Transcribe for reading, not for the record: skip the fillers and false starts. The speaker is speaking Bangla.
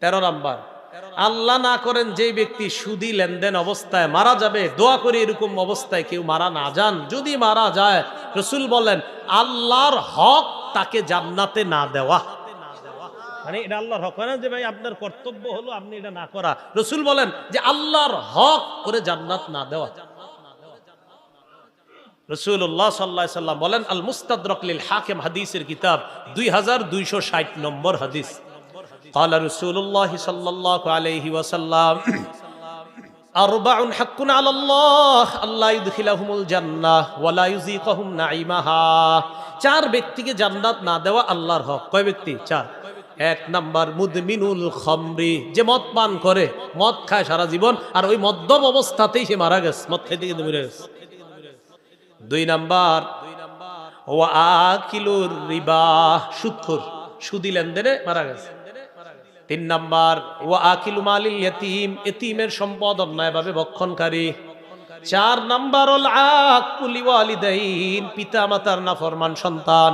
13 নাম্বার, আল্লাহ না করেন যে ব্যক্তি সুদী লেনদেন অবস্থায় মারা যাবে, দোয়া করে এরকম অবস্থায় কেউ মারা না যান। যদি মারা যায়, রাসূল বলেন আল্লাহর হক তাকে জান্নাতে না দেওয়া। মানে এটা আল্লাহর হক হয় না যে ভাই আপনার কর্তব্য হলো আপনি এটা না করা। রাসূল বলেন যে আল্লাহর হক ওরে জান্নাত না দেওয়া। রাসূলুল্লাহ সাল্লাল্লাহু আলাইহি সাল্লাম বলেন, আল মুস্তাদরাক লিল হাকিম হাদিসের কিতাব 2260 নম্বর হাদিস। قال رسول الله صلى الله عليه وسلم أربع حق على الله আল্লাহ ইদখিলাহুমুল জান্নাহ ওয়া লা ইউযিকুহুম নাঈমাহা। চার ব্যক্তিকে জান্নাত না দেওয়া আল্লাহর হক। কয় ব্যক্তি? চার। এক নাম্বার মুদমিনুল খামরি, যে মদ পান করে, মদ খায় সারা জীবন, আর ওই মদ্যপ অবস্থাতেই সে মারা গেছে, মদ খাইতে কিন্তু মরে গেছে। দুই নাম্বার ওয়া আকিলুর রিবা, সুদখোর, সুদী লেনদেনে মারা গেছে। তিন নাম্বার ওয়া আকিলু মালিল ইয়াতীম, এতিমের সম্পদ অন্যায়ভাবে ভক্ষণকারী। চার নাম্বার ওয়াল আকুলি ওয়ালিদাইন, পিতা মাতার নাফরমান সন্তান।